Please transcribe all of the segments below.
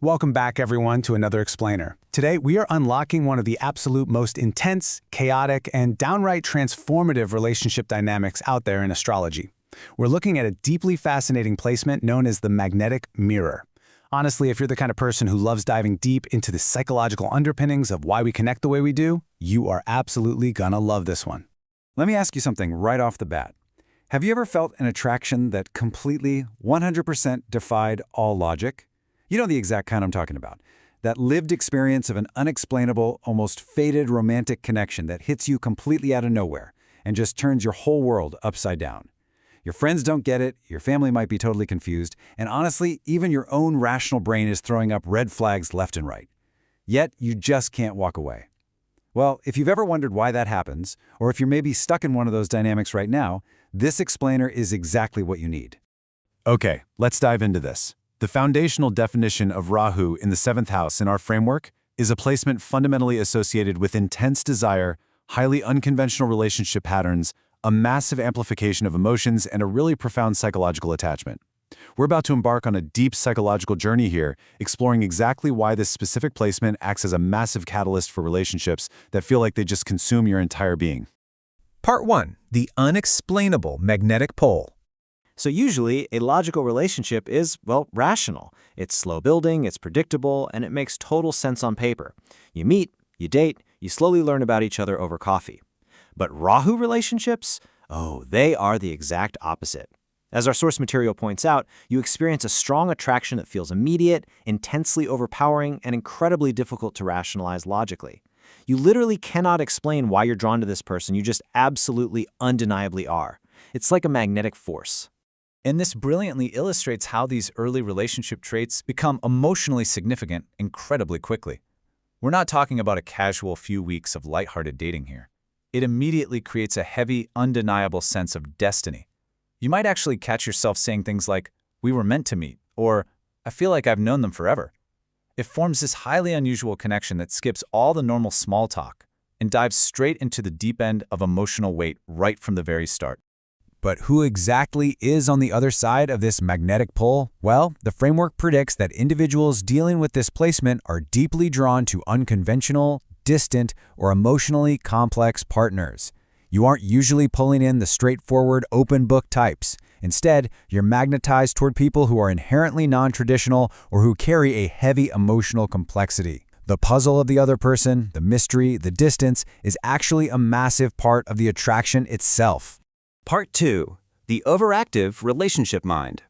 Welcome back, everyone, to another Explainer. Today, we are unlocking one of the absolute most intense, chaotic, and downright transformative relationship dynamics out there in astrology. We're looking at a deeply fascinating placement known as the magnetic mirror. Honestly, if you're the kind of person who loves diving deep into the psychological underpinnings of why we connect the way we do, you are absolutely gonna love this one. Let me ask you something right off the bat. Have you ever felt an attraction that completely, 100% defied all logic? You know the exact kind I'm talking about. That lived experience of an unexplainable, almost fated romantic connection that hits you completely out of nowhere and just turns your whole world upside down. Your friends don't get it, your family might be totally confused, and honestly, even your own rational brain is throwing up red flags left and right. Yet, you just can't walk away. Well, if you've ever wondered why that happens, or if you're maybe stuck in one of those dynamics right now, this explainer is exactly what you need. Okay, let's dive into this. The foundational definition of Rahu in the 7th house in our framework is a placement fundamentally associated with intense desire, highly unconventional relationship patterns, a massive amplification of emotions, and a really profound psychological attachment. We're about to embark on a deep psychological journey here, exploring exactly why this specific placement acts as a massive catalyst for relationships that feel like they just consume your entire being. Part 1. The unexplainable magnetic pole. So usually, a logical relationship is, well, rational. It's slow building, it's predictable, and it makes total sense on paper. You meet, you date, you slowly learn about each other over coffee. But Rahu relationships? Oh, they are the exact opposite. As our source material points out, you experience a strong attraction that feels immediate, intensely overpowering, and incredibly difficult to rationalize logically. You literally cannot explain why you're drawn to this person, you just absolutely, undeniably are. It's like a magnetic force. And this brilliantly illustrates how these early relationship traits become emotionally significant incredibly quickly. We're not talking about a casual few weeks of lighthearted dating here. It immediately creates a heavy, undeniable sense of destiny. You might actually catch yourself saying things like, "We were meant to meet," or "I feel like I've known them forever." It forms this highly unusual connection that skips all the normal small talk and dives straight into the deep end of emotional weight right from the very start. But who exactly is on the other side of this magnetic pole? Well, the framework predicts that individuals dealing with this placement are deeply drawn to unconventional, distant, or emotionally complex partners. You aren't usually pulling in the straightforward, open book types. Instead, you're magnetized toward people who are inherently non-traditional or who carry a heavy emotional complexity. The puzzle of the other person, the mystery, the distance, is actually a massive part of the attraction itself. Part 2. The overactive relationship mind.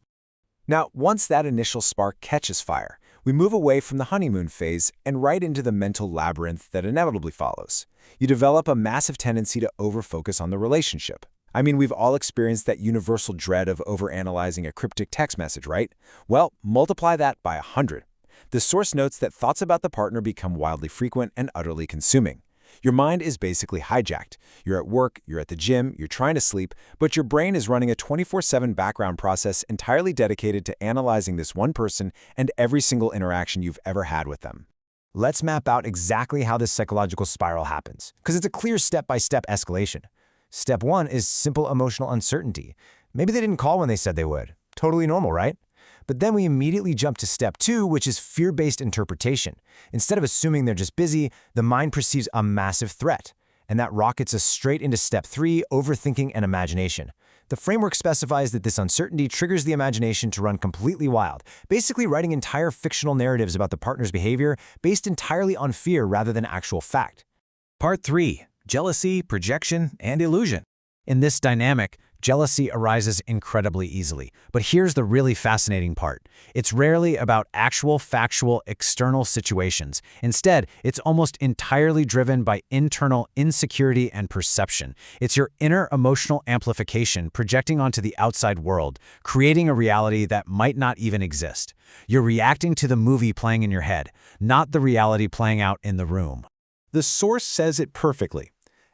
Now, once that initial spark catches fire, we move away from the honeymoon phase and right into the mental labyrinth that inevitably follows. You develop a massive tendency to overfocus on the relationship. I mean, we've all experienced that universal dread of overanalyzing a cryptic text message, right? Well, multiply that by 100. The source notes that thoughts about the partner become wildly frequent and utterly consuming. Your mind is basically hijacked. You're at work, you're at the gym, you're trying to sleep, but your brain is running a 24/7 background process entirely dedicated to analyzing this one person and every single interaction you've ever had with them. Let's map out exactly how this psychological spiral happens, because it's a clear step-by-step escalation. Step 1 is simple emotional uncertainty. Maybe they didn't call when they said they would. Totally normal, right? But then we immediately jump to step 2, which is fear-based interpretation. Instead of assuming they're just busy, the mind perceives a massive threat. And that rockets us straight into step 3, overthinking and imagination. The framework specifies that this uncertainty triggers the imagination to run completely wild, basically writing entire fictional narratives about the partner's behavior based entirely on fear rather than actual fact. Part 3. Jealousy, projection, and illusion. In this dynamic, jealousy arises incredibly easily. But here's the really fascinating part. It's rarely about actual, factual, external situations. Instead, it's almost entirely driven by internal insecurity and perception. It's your inner emotional amplification projecting onto the outside world, creating a reality that might not even exist. You're reacting to the movie playing in your head, not the reality playing out in the room. The source says it perfectly.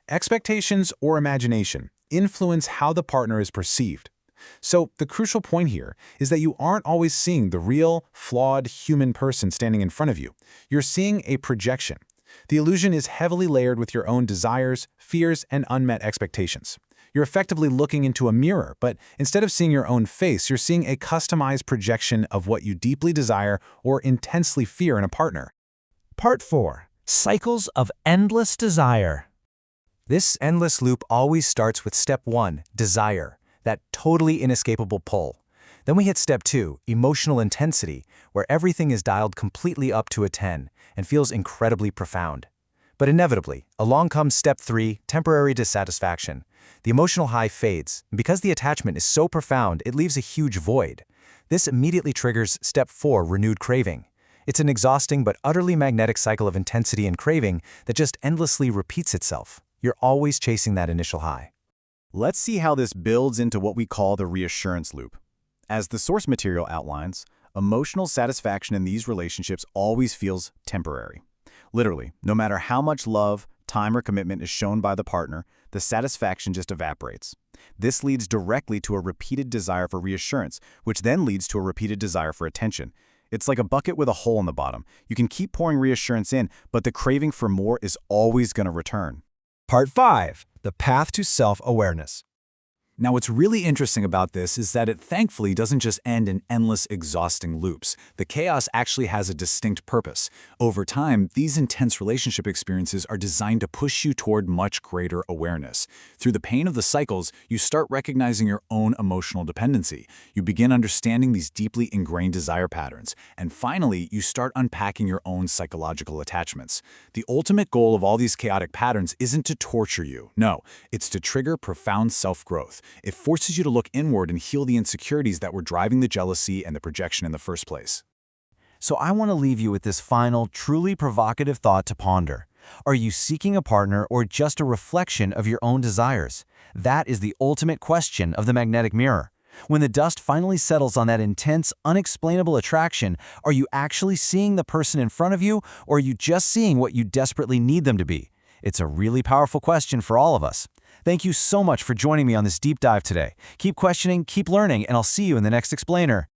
Expectations or imagination influence how the partner is perceived. So the crucial point here is that you aren't always seeing the real, flawed human person standing in front of you. You're seeing a projection. The illusion is heavily layered with your own desires, fears, and unmet expectations. You're effectively looking into a mirror, but instead of seeing your own face, you're seeing a customized projection of what you deeply desire or intensely fear in a partner. Part 4. Cycles of endless desire. This endless loop always starts with step 1, desire, that totally inescapable pull. Then we hit step 2, emotional intensity, where everything is dialed completely up to a 10 and feels incredibly profound. But inevitably, along comes step 3, temporary dissatisfaction. The emotional high fades, and because the attachment is so profound, it leaves a huge void. This immediately triggers step 4, renewed craving. It's an exhausting but utterly magnetic cycle of intensity and craving that just endlessly repeats itself. You're always chasing that initial high. Let's see how this builds into what we call the reassurance loop. As the source material outlines, emotional satisfaction in these relationships always feels temporary. Literally, no matter how much love, time, or commitment is shown by the partner, the satisfaction just evaporates. This leads directly to a repeated desire for reassurance, which then leads to a repeated desire for attention. It's like a bucket with a hole in the bottom. You can keep pouring reassurance in, but the craving for more is always going to return. Part 5. The path to self-awareness. Now, what's really interesting about this is that it thankfully doesn't just end in endless, exhausting loops. The chaos actually has a distinct purpose. Over time, these intense relationship experiences are designed to push you toward much greater awareness. Through the pain of the cycles, you start recognizing your own emotional dependency. You begin understanding these deeply ingrained desire patterns. And finally, you start unpacking your own psychological attachments. The ultimate goal of all these chaotic patterns isn't to torture you. No, it's to trigger profound self-growth. It forces you to look inward and heal the insecurities that were driving the jealousy and the projection in the first place. So I want to leave you with this final, truly provocative thought to ponder. Are you seeking a partner or just a reflection of your own desires? That is the ultimate question of the magnetic mirror. When the dust finally settles on that intense, unexplainable attraction, are you actually seeing the person in front of you, or are you just seeing what you desperately need them to be? It's a really powerful question for all of us. Thank you so much for joining me on this deep dive today. Keep questioning, keep learning, and I'll see you in the next explainer.